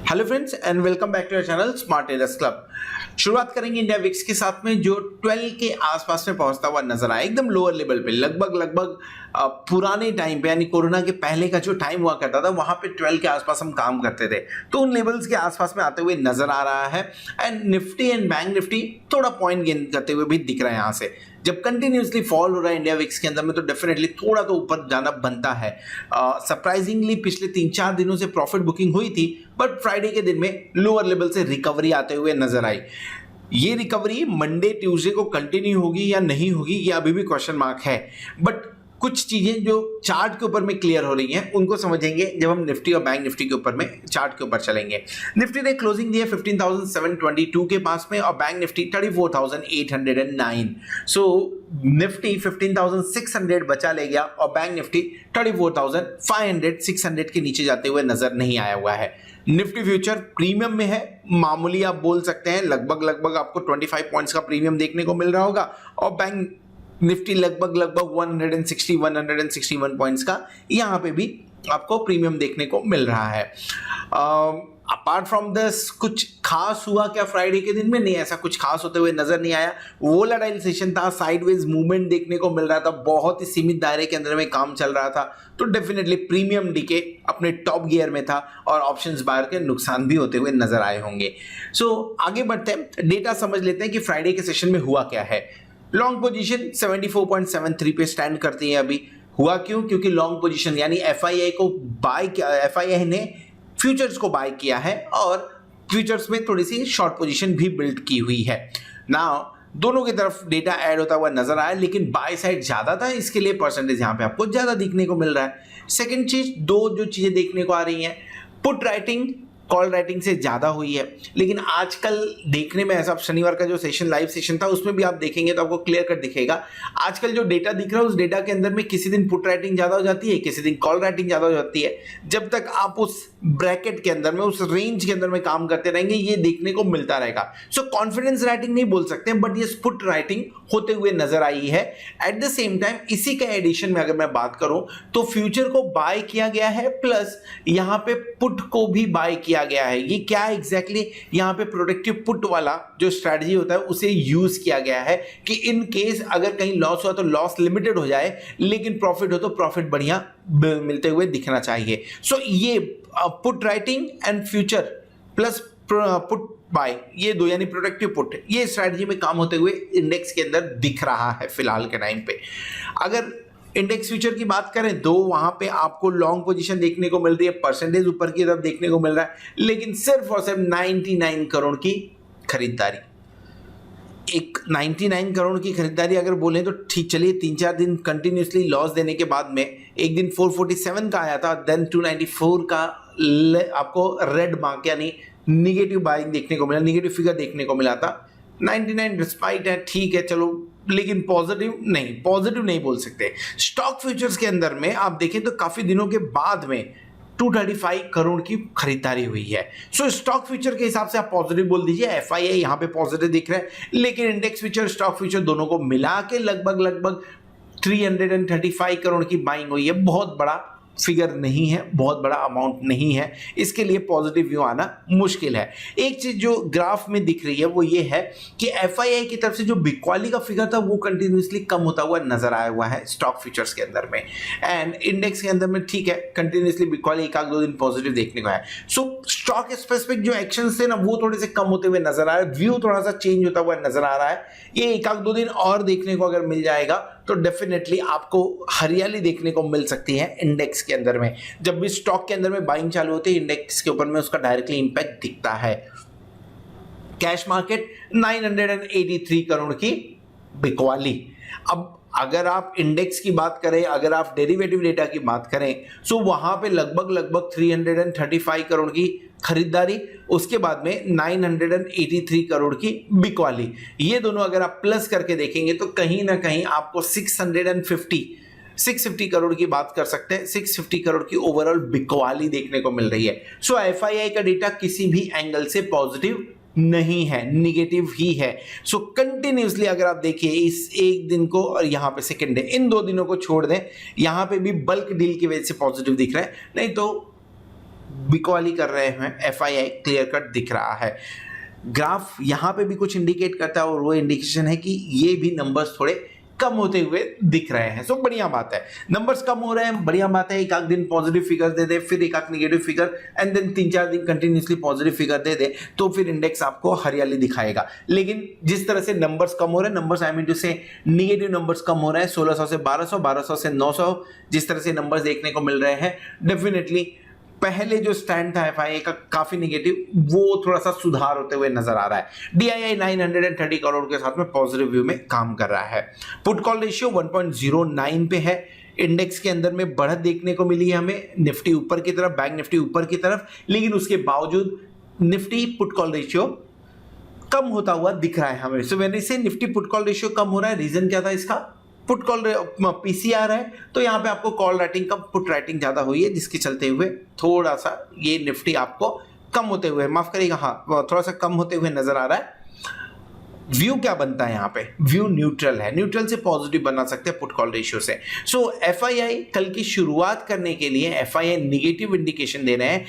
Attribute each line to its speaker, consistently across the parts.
Speaker 1: Hello friends and welcome back to your channel smart traders club. शुरुआत करेंगे India VIX के साथ में जो 12 के आसपास में पहुंचता हुआ नजर आया, एकदम लोअर लेवल पे लगभग पुराने टाइम पे यानी कोरोना के पहले का जो टाइम हुआ करता था वहां पे 12 के आसपास हम काम करते थे, तो उन लेवल्स के आसपास में आते हुए नजर आ रहा है। And Nifty and bank Nifty थोड़ा पॉइंट गेन करते हुए भी दिख रहा है। यहाँ से जब कंटिन्यूसली फॉल हो रहा है इंडिया विक्स के अंदर में तो डेफिनेटली थोड़ा तो ऊपर जाना बनता है। सरप्राइजिंगली पिछले 3-4 दिनों से प्रॉफिट बुकिंग हुई थी, बट फ्राइडे के दिन में लोअर लेवल से रिकवरी आते हुए नजर आई। ये रिकवरी मंडे ट्यूसडे को कंटिन्यू होगी या नहीं होगी ये अभी भी क्वेश्चन मार्क है, बट कुछ चीजें जो चार्ट के ऊपर में क्लियर हो रही हैं उनको समझेंगे जब हम निफ्टी और बैंक निफ्टी के ऊपर में चार्ट के ऊपर चलेंगे। निफ्टी ने क्लोजिंग दी है 15,722 के पास में और बैंक निफ्टी 34,809। सो निफ्टी 15,600 बचा ले गया और बैंक निफ्टी 34,500 के नीचे जाते हुए नजर नहीं आया हुआ है। निफ्टी फ्यूचर प्रीमियम में है, मामूली आप बोल सकते हैं, लगभग आपको 25 पॉइंट्स का प्रीमियम देखने को मिल रहा होगा और बैंक निफ्टी लगभग 161 पॉइंट्स का यहाँ पे भी आपको प्रीमियम देखने को मिल रहा है। अपार्ट फ्रॉम दिस कुछ खास हुआ क्या फ्राइडे के दिन में? नहीं, ऐसा कुछ खास होते हुए नजर नहीं आया। वोलेटाइल सेशन था, साइडवेज मूवमेंट देखने को मिल रहा था, बहुत ही सीमित दायरे के अंदर में काम चल रहा था, तो डेफिनेटली प्रीमियम डीके अपने टॉप गियर में था और ऑप्शंस बायर के नुकसान भी होते हुए नजर आए होंगे। सो आगे बढ़ते हैं, डेटा समझ लेते हैं कि फ्राइडे के सेशन में हुआ क्या है। लॉन्ग पोजीशन 74.73 पे स्टैंड करती है अभी। हुआ क्यों? क्योंकि लॉन्ग पोजीशन यानी एफआईआई को बाय किया, एफआईआई ने फ्यूचर्स को बाय किया है और फ्यूचर्स में थोड़ी सी शॉर्ट पोजीशन भी बिल्ड की हुई है। नाउ दोनों की तरफ डेटा ऐड होता हुआ नजर आया, लेकिन बाय साइड ज्यादा था, इसके लिए परसेंटेज यहां पे आपको ज्यादा दिखने को मिल रहा है। सेकंड चीज, दो जो चीजें देखने को आ रही हैं, पुट राइटिंग कॉल राइटिंग से ज्यादा हुई है, लेकिन आजकल देखने में ऐसा, शनिवार का जो सेशन लाइव सेशन था उसमें भी आप देखेंगे तो आपको क्लियर कट दिखेगा। आजकल जो डेटा दिख रहा है उस डेटा के अंदर में किसी दिन पुट राइटिंग ज्यादा हो जाती है, किसी दिन कॉल राइटिंग ज्यादा हो जाती है। जब तक आप उस ब्रैकेट के अंदर में, उस रेंज के अंदर में काम करते रहेंगे ये देखने को मिलता रहेगा। सो कॉन्फिडेंस राइटिंग नहीं बोल सकते, बट ये पुट राइटिंग होते हुए नजर आई है। एट द सेम टाइम इसी के एडिशन में अगर मैं बात करूं तो फ्यूचर को बाय किया गया है, प्लस यहां पे पुट को भी बाय किया गया है। ये क्या एग्जैक्टली यहां पे प्रोडक्टिव पुट वाला जो स्ट्रेटजी होता है उसे यूज किया गया है कि इन केस अगर कहीं लॉस हुआ तो लॉस लिमिटेड हो जाए, लेकिन प्रॉफिट हो तो प्रॉफिट बढ़िया मिलते हुए दिखना चाहिए। सो ये put writing and future plus put buy, ये दो यानी प्रोडक्टिव पुट, ये स्ट्रेटजी में काम होते हुए इंडेक्स के अंदर दिख रहा है फिलहाल के टाइम पे। अगर इंडेक्स फ्यूचर की बात करें तो वहां पे आपको लॉन्ग पोजीशन देखने को मिल रही है, परसेंटेज ऊपर की तरफ देखने को मिल रहा है, लेकिन सिर्फ और सिर्फ 99 करोड़ की खरीदारी। एक 99 करोड़ की खरीदारी अगर बोलें तो ठीक, चलिए 3-4 दिन कंटिन्यूसली लॉस देने के बाद में एक दिन 447 का आया था, देन 294 का आपको रेड मार्क यानी निगेटिव बाइंग देखने को मिला, निगेटिव फिगर देखने को मिला था। 99 डिस्पाइट है, ठीक है चलो, लेकिन पॉजिटिव नहीं बोल सकते। स्टॉक फ्यूचर्स के अंदर में आप देखें तो काफी दिनों के बाद में 235 करोड़ की खरीदारी हुई है। सो स्टॉक फ्यूचर के हिसाब से आप पॉजिटिव बोल दीजिए, एफआईआई यहां पे पॉजिटिव दिख रहा है, लेकिन इंडेक्स फ्यूचर स्टॉक फ्यूचर दोनों को मिला के लगभग 335 करोड़ की बाइंग हुई है। बहुत बड़ा फिगर नहीं है, बहुत बड़ा अमाउंट नहीं है, इसके लिए पॉजिटिव व्यू आना मुश्किल है। एक चीज जो ग्राफ में दिख रही है वो ये है कि एफआईआई की तरफ से जो बिक्वाली का फिगर था वो कंटिन्यूसली कम होता हुआ नजर आया हुआ है स्टॉक फ्यूचर्स के अंदर में, एंड इंडेक्स के अंदर में ठीक है कंटिन्यूसली बिक्वाली एक आध दो दिन पॉजिटिव देखने को है। सो स्टॉक स्पेसिफिक जो एक्शन थे ना वो थोड़े से कम होते हुए नजर आ रहे हैं, व्यू थोड़ा सा चेंज होता हुआ नजर आ रहा है। ये एक आध दो दिन और देखने को अगर मिल जाएगा तो डेफिनेटली आपको हरियाली देखने को मिल सकती है इंडेक्स के अंदर में। जब भी स्टॉक के अंदर में बाइंग चालू होती है इंडेक्स के ऊपर में उसका डायरेक्टली इंपैक्ट दिखता है। कैश मार्केट 983 करोड़ की बिकवाली। अब अगर आप इंडेक्स की बात करें, अगर आप डेरिवेटिव डेटा की बात करें तो वहां पे लगभग 335 करोड़ की खरीदारी, उसके बाद में 983 करोड़ की बिकवाली। ये दोनों अगर आप प्लस करके देखेंगे तो कहीं ना कहीं आपको 650 करोड़ की बात कर सकते हैं, 650 करोड़ की ओवरऑल बिकवाली देखने को मिल रही है। सो एफआईआई का डेटा किसी भी एंगल से पॉजिटिव नहीं है, निगेटिव ही है। सो कंटिन्यूसली अगर आप देखिए इस एक दिन को और यहां पे सेकेंड डे, इन दो दिनों को छोड़ दें, यहां पे भी बल्क डील की वजह से पॉजिटिव दिख रहा है, नहीं तो बिकवाली कर रहे हैं, FII क्लियर कट दिख रहा है। ग्राफ यहाँ पे भी कुछ इंडिकेट करता है और वो इंडिकेशन है कि ये भी नंबर्स थोड़े कम होते हुए दिख रहे हैं। सो बढ़िया बात है, नंबर्स कम हो रहे हैं, बढ़िया बात है। एक आध दिन पॉजिटिव फिगर दे दे, फिर एक आध नेगेटिव फिगर, एंड देन 3-4 दिन कंटिन्यूसली पॉजिटिव फिगर दे दे, तो फिर इंडेक्स आपको हरियाली दिखाएगा। लेकिन जिस तरह से नंबर्स कम हो रहे हैं, नंबर्स आई मीन टू से नेगेटिव नंबर्स कम हो रहे हैं, 1600 से 1200, 1200 से 900, जिस तरह से नंबर्स देखने को मिल रहे हैं, डेफिनेटली पहले जो स्टैंड था FII का काफी नेगेटिव, वो थोड़ा सा सुधार होते हुए नजर आ रहा है। DII 930 करोड़ के साथ में पॉजिटिव व्यू में काम कर रहा है। पुट कॉल रेशियो 1.09 पे है। इंडेक्स के अंदर में बढ़त देखने को मिली है हमें, निफ्टी ऊपर की तरफ, बैंक निफ्टी ऊपर की तरफ, लेकिन उसके बावजूद निफ्टी पुट कॉल रेशियो कम होता हुआ दिख रहा है हमें। सो व्हेन से निफ्टी पुट कॉल रेशियो कम हो रहा है, रीजन क्या था इसका? पुट कॉल PCR है, तो यहाँ पे आपको कॉल राइटिंग कम, पुट राइटिंग ज्यादा हुई है, जिसके चलते हुए थोड़ा सा ये निफ्टी आपको कम होते हुए, माफ करिएगा, हाँ थोड़ा सा कम होते हुए नजर आ रहा है। व्यू क्या बनता है यहाँ पे? व्यू न्यूट्रल है, न्यूट्रल से पॉजिटिव बना सकते हैं पुट कॉल रेशियो से। सो FII कल की शुरुआत करने के लिए FII निगेटिव इंडिकेशन दे रहे हैं,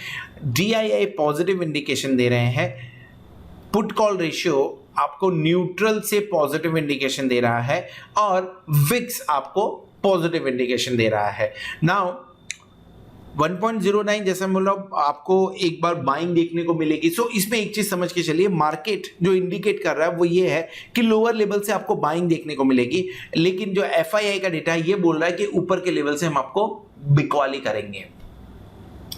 Speaker 1: DII पॉजिटिव इंडिकेशन दे रहे हैं, पुट कॉल रेशियो आपको न्यूट्रल से पॉजिटिव इंडिकेशन दे रहा है, और विक्स आपको पॉजिटिव इंडिकेशन दे रहा है। नाउ 1.09 जैसा बोला, आपको एक बार बाइंग देखने को मिलेगी। सो इसमें एक चीज समझ के चलिए, मार्केट जो इंडिकेट कर रहा है वो ये है कि लोअर लेवल से आपको बाइंग देखने को मिलेगी, लेकिन जो FII का डेटा है ये बोल रहा है कि ऊपर के लेवल से हम आपको बिकवाली करेंगे।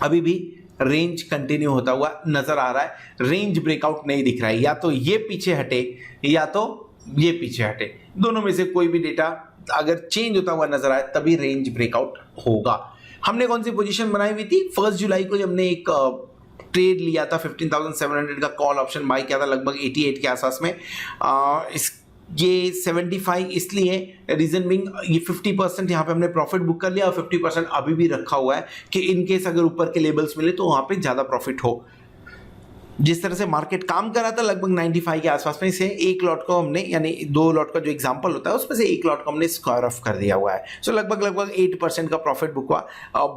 Speaker 1: अभी भी रेंज कंटिन्यू होता हुआ नजर आ रहा है, रेंज ब्रेकआउट नहीं दिख रहा है, या तो ये पीछे हटे या तो ये पीछे हटे, दोनों में से कोई भी डेटा अगर चेंज होता हुआ नजर आए तभी रेंज ब्रेकआउट होगा। हमने कौन सी पोजीशन बनाई हुई थी? 1 जुलाई को हमने एक ट्रेड लिया था, 15,700 का कॉल ऑप्शन बाय किया था लगभग 88 के आसपास में। ये 75 इसलिए, रीजन बिंग ये 50% यहाँ पे हमने प्रॉफिट बुक कर लिया और 50% अभी भी रखा हुआ है कि इन केस अगर ऊपर के लेवल्स मिले तो वहां पे ज्यादा प्रॉफिट हो। जिस तरह से मार्केट काम कर रहा था लगभग 95 के आसपास में से एक लॉट को हमने, यानी 2 लॉट का जो एग्जांपल होता है उसमें से एक लॉट को हमने स्क्वायर ऑफ कर दिया हुआ है। सो लगभग 8% का प्रॉफिट बुक हुआ।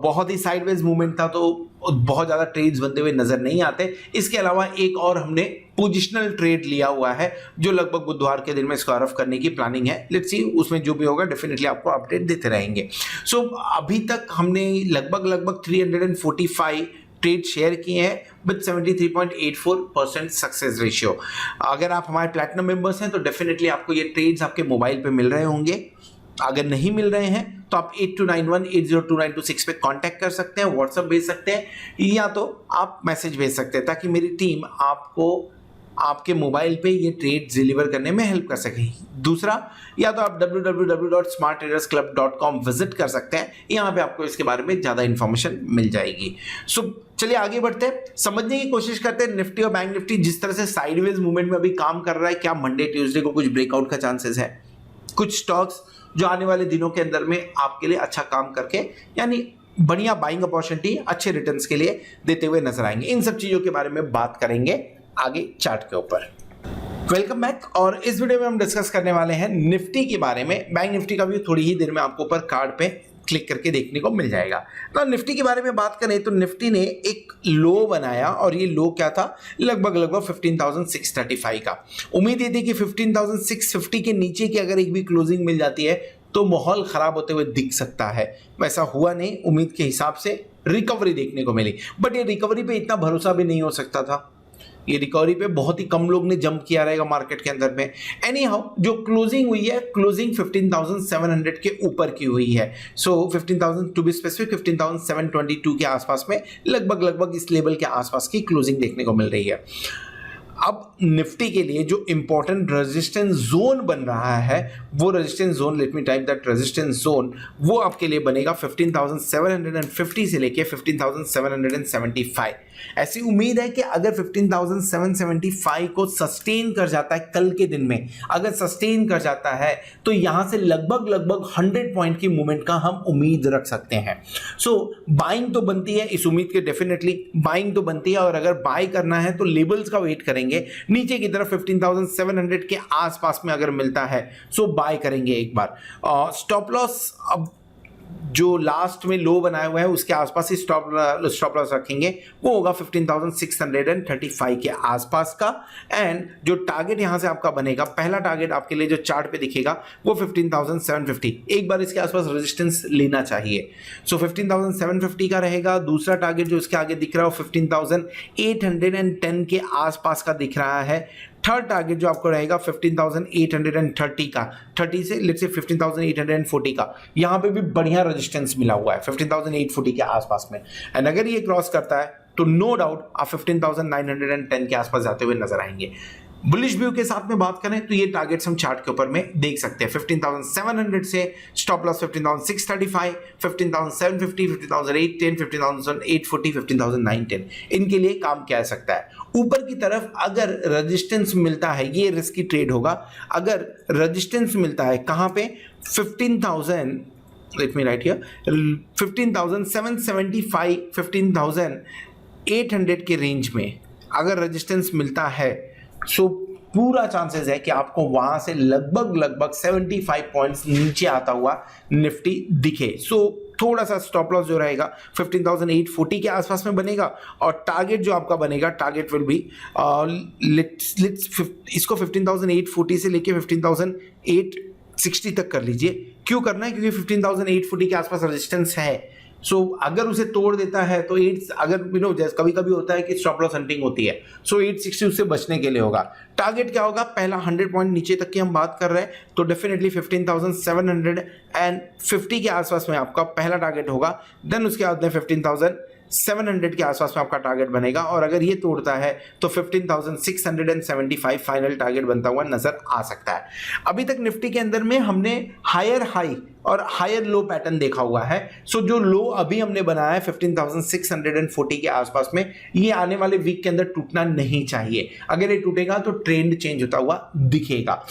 Speaker 1: बहुत ही साइडवेज मूवमेंट था, तो बहुत ज्यादा ट्रेड्स बनते हुए नजर नहीं आते। इसके अलावा एक और हमने पोजिशनल ट्रेड लिया हुआ है जो लगभग बुधवार के दिन में स्क्वायर ऑफ करने की प्लानिंग है। लेट्स सी, उसमें जो भी होगा डेफिनेटली आपको अपडेट देते रहेंगे। सो अभी तक हमने लगभग 345 ट्रेड शेयर किए हैं विद 73.84% सक्सेस रेशियो। अगर आप हमारे प्लैटिनम मेंबर्स हैं तो डेफिनेटली आपको ये ट्रेड्स आपके मोबाइल पे मिल रहे होंगे। अगर नहीं मिल रहे हैं तो आप 8291802926 पे कांटेक्ट कर सकते हैं, व्हाट्सएप भेज सकते हैं, या तो आप मैसेज भेज सकते हैं, ताकि मेरी टीम आपको आपके मोबाइल पे ये ट्रेड डिलीवर करने में हेल्प कर सके। दूसरा, या तो आप www.smarttradersclub.com विजिट कर सकते हैं, यहाँ पे आपको इसके बारे में ज्यादा इंफॉर्मेशन मिल जाएगी। सो चलिए आगे बढ़ते हैं, समझने की कोशिश करते हैं निफ्टी और बैंक निफ्टी जिस तरह से साइडवेज मूवमेंट में अभी काम कर रहा है, क्या मंडे ट्यूसडे को कुछ ब्रेकआउट का चांसेस है? कुछ स्टॉक्स जो आने वाले दिनों के अंदर में आपके लिए अच्छा काम करके, यानी बढ़िया बाइंग अपॉर्चुनिटी, अच्छे रिटर्न्स के लिए देते हुए नजर आएंगे। इन सब चीजों के बारे में बात करेंगे आगे चार्ट के ऊपर। वेलकम बैक, और इस वीडियो में हम डिस्कस करने वाले हैं निफ्टी के बारे में। बैंक निफ्टी का भी थोड़ी ही देर में आपको ऊपर कार्ड पे क्लिक करके देखने को मिल जाएगा। तो निफ्टी के बारे में बात करें तो निफ्टी ने एक लो बनाया, और ये लो क्या था? लगभग 15,635 का। उम्मीद ये थी कि 15,650 के नीचे की अगर एक भी क्लोजिंग मिल जाती है तो माहौल खराब होते हुए दिख सकता है। वैसा हुआ नहीं, उम्मीद के हिसाब से रिकवरी देखने को मिली, बट ये रिकवरी पे इतना भरोसा भी नहीं हो सकता था। ये रिकवरी पे बहुत ही कम लोग ने जंप किया रहेगा मार्केट के अंदर में। एनी हाउ, जो क्लोजिंग हुई है, क्लोजिंग 15,700 के ऊपर की हुई है। सो 15,000 टू बी स्पेसिफिक 15,722 के आसपास में लगभग इस लेवल के आसपास की क्लोजिंग देखने को मिल रही है। अब निफ्टी के लिए जो इंपॉर्टेंट रेजिस्टेंस जोन बन रहा है, वो resistance zone, let me type that resistance zone, वो आपके लिए बनेगा 15,750 से लेके 15,775। ऐसी उम्मीद है कि अगर 15,775 को सस्टेन कर जाता है कल के दिन में, अगर सस्टेन कर जाता है तो यहां से लगभग 100 पॉइंट की मूवमेंट का हम उम्मीद रख सकते हैं। सो बाइंग तो बनती है, इस उम्मीद के डेफिनेटली बाइंग तो बनती है, और अगर बाय करना है तो लेवल्स का वेट करेंगे। नीचे की तरफ 15,700 के आसपास में अगर मिलता है सो बाय करेंगे एक बार। स्टॉप लॉस अब जो लास्ट में लो बनाया हुआ है उसके आसपास ही स्टॉप लॉस रखेंगे, वो होगा 15,635 के आसपास का। एंड जो टारगेट यहां से आपका बनेगा, पहला टारगेट आपके लिए जो चार्ट पे दिखेगा वो 15,750, एक बार इसके आसपास रेजिस्टेंस लेना चाहिए। सो 15,750 का रहेगा। दूसरा टारगेट जो इसके आगे दिख रहा है वो 15,810 के आसपास का दिख रहा है। थर्ड टारगेट जो आपको रहेगा 15,830 का, 30 से लेट्स से 15,840 का, यहां पे भी बढ़िया रेजिस्टेंस मिला हुआ है 15,840 के आसपास में। एंड अगर ये क्रॉस करता है तो नो डाउट आप 15,910 के आसपास जाते हुए नजर आएंगे। बुलिश व्यू के साथ में बात करें तो ये टारगेट्स हम चार्ट के ऊपर में देख सकते हैं। 15,700 से स्टॉप लॉस 15,635, 15,750, 15,810, 15,840, 15,910, इनके लिए काम किया जा सकता है। ऊपर की तरफ अगर रेजिस्टेंस मिलता है, ये रिस्की ट्रेड होगा। अगर रेजिस्टेंस मिलता है कहां पे, 15,000, लेट मी राइट हियर, 15,775, 15,800 के रेंज में अगर रेजिस्टेंस मिलता है, सो पूरा चांसेस है कि आपको वहां से लगभग 75 पॉइंट्स नीचे आता हुआ निफ्टी दिखे। सो थोड़ा सा स्टॉप लॉस जो रहेगा 15,840 के आसपास में बनेगा, और टारगेट जो आपका बनेगा, टारगेट विल बी इसको 15,840 से लेके 15,860 तक कर लीजिए। क्यों करना है, क्योंकि 15,840 के आसपास रेजिस्टेंस है। सो अगर उसे तोड़ देता है तो 8, अगर जैसे कभी कभी होता है कि स्टॉप लॉस हंटिंग होती है, सो 860 उससे बचने के लिए होगा। टारगेट क्या होगा, पहला 100 पॉइंट नीचे तक की हम बात कर रहे हैं तो डेफिनेटली 15,750 के आसपास में आपका पहला टारगेट होगा। देन उसके बाद में 15,700 के आसपास में आपका टारगेट बनेगा, और अगर ये तोड़ता है तो 15,675 फाइनल टारगेट बनता हुआ नजर आ सकता है। अभी तक निफ्टी के अंदर में हमने हायर हाई और हायर लो पैटर्न देखा हुआ है। सो जो लो अभी हमने बनाया है 15,640 के आसपास में, ये आने वाले वीक के अंदर टूटना नहीं चाहिए। अगर ये टूटेगा तो ट्रेंड चेंज होता हुआ दिखेगा।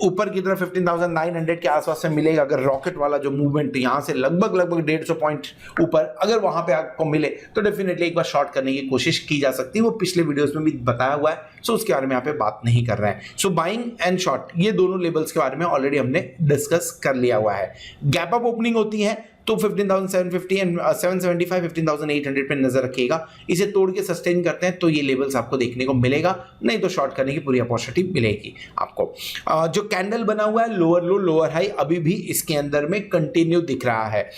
Speaker 1: ऊपर की तरफ 15,900 के आसपास से मिलेगा। अगर रॉकेट वाला जो मूवमेंट यहां से लगभग 150 पॉइंट ऊपर अगर वहां पे आपको मिले तो डेफिनेटली एक बार शॉर्ट करने की कोशिश की जा सकती है। वो पिछले वीडियोस में भी बताया हुआ है, सो उसके बारे में यहाँ पे बात नहीं कर रहे हैं। सो बाइंग एंड शॉर्ट, ये दोनों लेवल्स के बारे में ऑलरेडी हमने डिस्कस कर लिया हुआ है। गैप अप ओपनिंग होती है तो 15,750 एंड 775, 15,800 पे नजर रखिएगा। इसे तोड़ के सस्टेन करते हैं तो ये लेवल्स आपको देखने को मिलेगा, नहीं तो शॉर्ट करने की पूरी अपॉर्चुनिटी मिलेगी आपको। जो कैंडल बना हुआ है लोअर लो लोअर हाई, अभी भी इसके अंदर में कंटिन्यू दिख रहा है।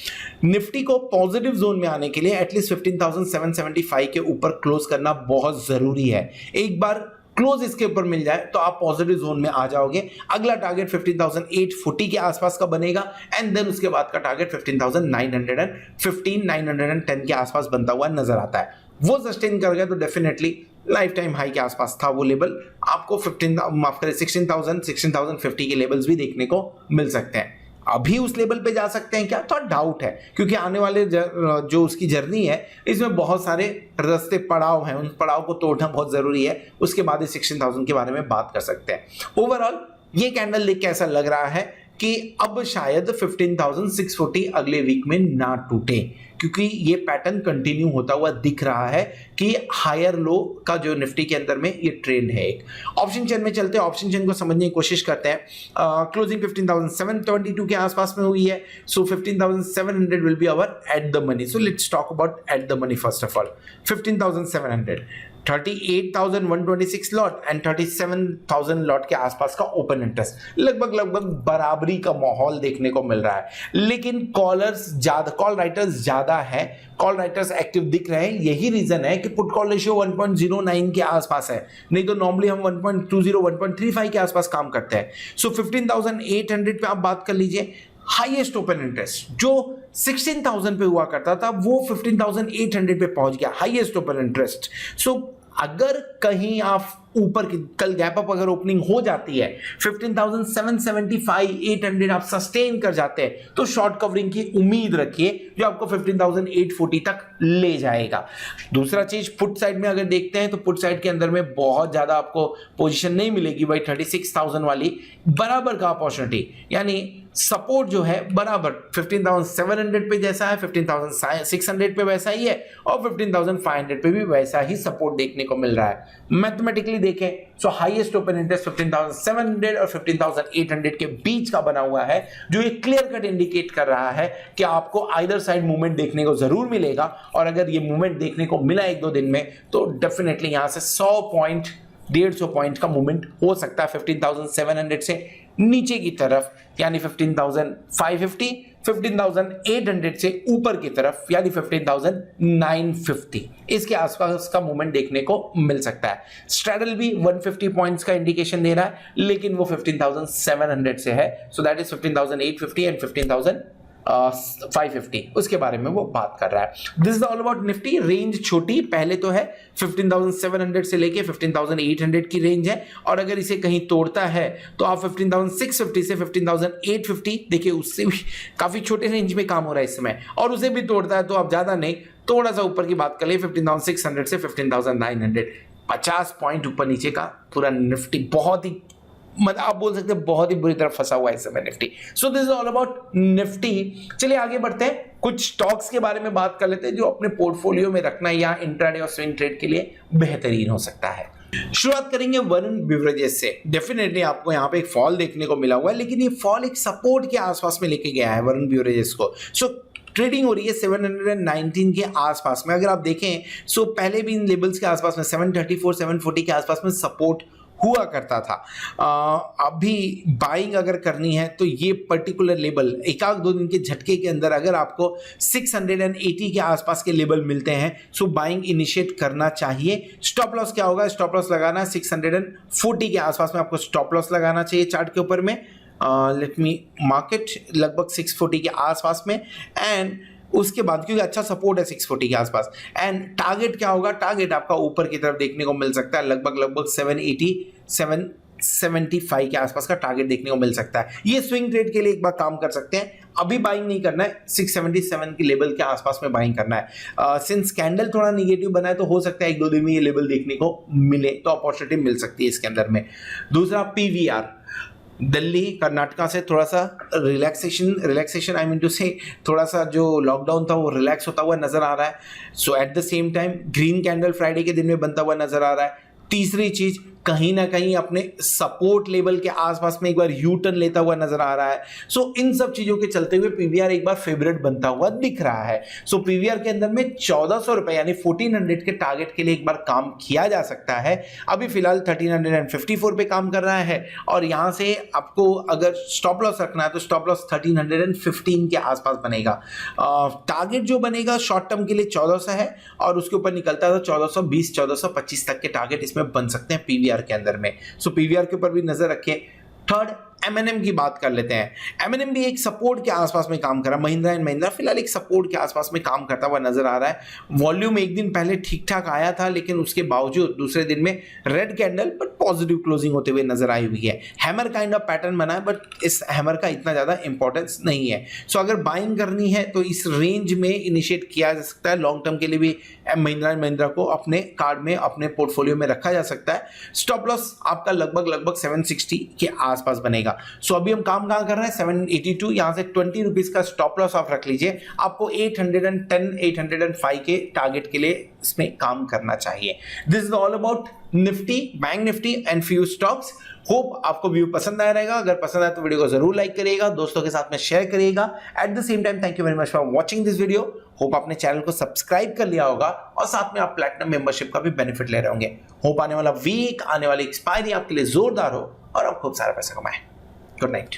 Speaker 1: निफ्टी को पॉजिटिव जोन में आने के लिए एटलीस्ट 15,775 के ऊपर क्लोज करना बहुत जरूरी है। एक बार क्लोज इसके ऊपर मिल जाए तो आप पॉजिटिव जोन में आ जाओगे। अगला टारगेट 15,840 के आसपास का बनेगा, एंड देन उसके बाद का टारगेट 15,915, 910 के आसपास बनता हुआ नजर आता है। वो सस्टेन कर गया तो डेफिनेटली लाइफ टाइम हाई के आसपास था वो लेवल, आपको 16,050 के लेवल्स भी देखने को मिल सकते हैं। अभी उस लेवल पे जा सकते हैं क्या, थोड़ा डाउट है, क्योंकि आने वाले जो उसकी जर्नी है इसमें बहुत सारे रास्ते पड़ाव हैं, उन पड़ाव को तोड़ना बहुत जरूरी है। उसके बाद ही 16,000 के बारे में बात कर सकते हैं। ओवरऑल ये कैंडल देख के ऐसा लग रहा है कि अब शायद 15,640 अगले वीक में ना टूटे, क्योंकि ये पैटर्न कंटिन्यू होता हुआ दिख रहा है कि हायर लो का जो निफ्टी के अंदर में ये ट्रेंड है। एक ऑप्शन चेन में चलते हैं, ऑप्शन चेन को समझने की कोशिश करते हैं। क्लोजिंग 15,722 के आसपास में हुई है, so 15,700 will be our at the money. So let's talk about at the money first of all. 15,700, 38,126 lot and 37,000 lot के आसपास का ओपन इंटरेस्ट, लगभग बराबरी का माहौल देखने को मिल रहा है। लेकिन कॉलर्स ज्यादा, कॉल राइटर्स ज्यादा है, कॉल राइटर्स एक्टिव दिख रहे हैं। यही रीजन है कि पुट कॉल रेशियो 1.09 के आसपास है, नहीं तो नॉर्मली हम 1.20 1.35 के आसपास काम करते हैं। सो 15,800 पे आप बात कर लीजिए। हाईएस्ट ओपन इंटरेस्ट जो 16,000 पे हुआ करता था वो 15,800 पे पहुंच गया, हाईएस्ट ओपन इंटरेस्ट। सो अगर कहीं आप ऊपर की कल गैप अप अगर ओपनिंग हो जाती है 15,775 800 आप सस्टेन कर जाते हैं तो शॉर्ट कवरिंग की उम्मीद रखिए, जो आपको 15,840 तक ले जाएगा। दूसरा चीज पुट साइड में अगर देखते हैं तो पुट साइड के अंदर में बहुत ज्यादा आपको पोजीशन नहीं मिलेगी भाई, 36,000 वाली बराबर का अपॉर्चुनिटी, यानी सपोर्ट जो है बराबर 15,700 पे जैसा है 15,600 पे वैसा ही है, और 15,500 पे भी वैसा ही सपोर्ट देखने को मिल रहा है। मैथमेटिकली देखें सो हाईएस्ट ओपन इंटरेस्ट 15,700 और 15,800 के बीच का बना हुआ है, जो ये क्लियर कट इंडिकेट कर रहा है कि आपको आइदर साइड मूवमेंट देखने को जरूर मिलेगा। और अगर ये मूवमेंट देखने को मिला एक दो दिन में तो डेफिनेटली यहां से 100 पॉइंट 150 पॉइंट का मूवमेंट हो सकता है 15,700 से नीचे की तरफ, यानी 15,550, 15,800 से ऊपर की तरफ यानी 15,950, इसके आसपास का मूवमेंट देखने को मिल सकता है। स्ट्रैडल भी 150 पॉइंट्स का इंडिकेशन दे रहा है, लेकिन वो 15,700 से है, सो दैट इज 15,850 एंड 15,550, उसके बारे में वो बात कर रहा है। This is all about Nifty. Range छोटी पहले तो है 15,700 से लेके 15,800 की रेंज है, और अगर इसे कहीं तोड़ता है तो आप 15,650 से 15,850 देखिए, उससे भी काफी छोटे रेंज में काम हो रहा है इस समय, और उसे भी तोड़ता है तो आप ज्यादा नहीं, थोड़ा सा ऊपर की बात कर ले 15,600 से 15,900, 50 पॉइंट ऊपर नीचे का पूरा निफ्टी बहुत ही, मतलब आप बोल सकते हैं बहुत ही बुरी तरह फंसा हुआ है इस समय Nifty. So this is all about Nifty. चलिए आगे बढ़ते हैं, कुछ स्टॉक्स के बारे में बात कर लेते हैं जो अपने पोर्टफोलियो में रखना या इंट्राडे और स्विंग ट्रेड के लिए बेहतरीन हो सकता है। शुरुआत करेंगे वरुण बेवरेजेस से। डेफिनेटली आपको यहाँ पे एक फॉल देखने को मिला हुआ है, लेकिन ये फॉल एक सपोर्ट के आसपास में लेके गया है वरुण बेवरेजेस को। सो ट्रेडिंग हो रही है 719 के आसपास में। अगर आप देखें सो पहले भी इन लेवल्स के आसपास में 734 740 के आसपास में सपोर्ट हुआ करता था। अभी बाइंग अगर करनी है तो ये पर्टिकुलर लेवल एक आध दो दिन के झटके के अंदर अगर आपको 680 के आसपास के लेवल मिलते हैं सो बाइंग इनिशिएट करना चाहिए। स्टॉप लॉस क्या होगा, स्टॉप लॉस लगाना है 640 के आसपास में आपको स्टॉप लॉस लगाना चाहिए चार्ट के ऊपर में। लेट मी मार्केट लगभग 640 के आसपास में, एंड उसके बाद क्योंकि अच्छा सपोर्ट है 640 के आसपास। एंड टारगेट क्या होगा, टारगेट आपका ऊपर की तरफ देखने को मिल सकता है, लगभग 780 775 के आसपास का टारगेट देखने को मिल सकता है। ये स्विंग ट्रेड के लिए एक बार काम कर सकते हैं। अभी बाइंग नहीं करना है, 677 के लेवल के आसपास में बाइंग करना है। सिंस कैंडल थोड़ा निगेटिव बना है तो हो सकता है एक दो दिन में ये लेवल देखने को मिले, तो अपॉर्चुनिटी मिल सकती है इसके अंदर में। दूसरा पीवीआर, दिल्ली कर्नाटका से थोड़ा सा रिलैक्सेशन आई मीन टू से थोड़ा सा जो लॉकडाउन था वो रिलैक्स होता हुआ नजर आ रहा है। So at the same time green candle Friday के दिन में बनता हुआ नजर आ रहा है। तीसरी चीज, कहीं ना कहीं अपने सपोर्ट लेवल के आसपास में एक बार यू टर्न लेता हुआ नजर आ रहा है। सो इन सब चीजों के चलते हुए पीवीआर एक बार फेवरेट बनता हुआ दिख रहा है। सो पीवीआर के अंदर में 1400 रुपए यानी 1400 के टारगेट के लिए एक बार काम किया जा सकता है। अभी फिलहाल 1354 पे काम कर रहा है, और यहां से आपको अगर स्टॉप लॉस रखना है तो स्टॉप लॉस 1315 के आसपास बनेगा। टारगेट जो बनेगा शॉर्ट टर्म के लिए 1400 है, और उसके ऊपर निकलता है तो 1420 1425 तक के टारगेट इसमें बन सकते हैं पीवीआर के अंदर में। सो पीवीआर के ऊपर भी नजर रखिए। थर्ड, एमएनएम की बात कर लेते हैं। एमएनएम भी एक सपोर्ट के आसपास में काम कर रहा है। महिंद्रा एंड महिंद्रा फिलहाल एक सपोर्ट के आसपास में काम करता हुआ नजर आ रहा है। वॉल्यूम एक दिन पहले ठीक ठाक आया था, लेकिन उसके बावजूद दूसरे दिन में red candle but positive closing होते हुए नजर आई हुई है। हैमर काइंड ऑफ पैटर्न बना है, बट इस हैमर का इतना ज्यादा इंपॉर्टेंस नहीं है। सो अगर बाइंग करनी है तो इस रेंज में इनिशिएट किया जा सकता है। लॉन्ग टर्म के लिए भी महिंद्रा एंड महिंद्रा को अपने कार्ड में अपने पोर्टफोलियो में रखा जा सकता है। स्टॉप लॉस आपका लगभग 760 के आसपास बनेगा। सो अभी हम काम कहां कर रहे हैं 782, यहां से 20 रुपीज का स्टॉप लॉस आप रख लीजिए। आपको 810 805 के टारगेट के लिए इसमें काम करना चाहिए। This is all about Nifty, bank Nifty and few stocks. Hope आपको व्यू पसंद आया रहेगा। अगर पसंद आया तो वीडियो को जरूर लाइक करिएगा, दोस्तों के साथ में शेयर करिएगा। Eight the same time thank you very much for watching this video. Hope आपने चैनल को सब्सक्राइब कर लिया होगा, और साथ में आप प्लैटिनम मेंबरशिप का भी बेनिफिट ले रहे होंगे। होप आने वाला वीक, आने वाली एक्सपायरी आपके लिए जोरदार हो और आप खूब सारा पैसा कमाएं। Good night.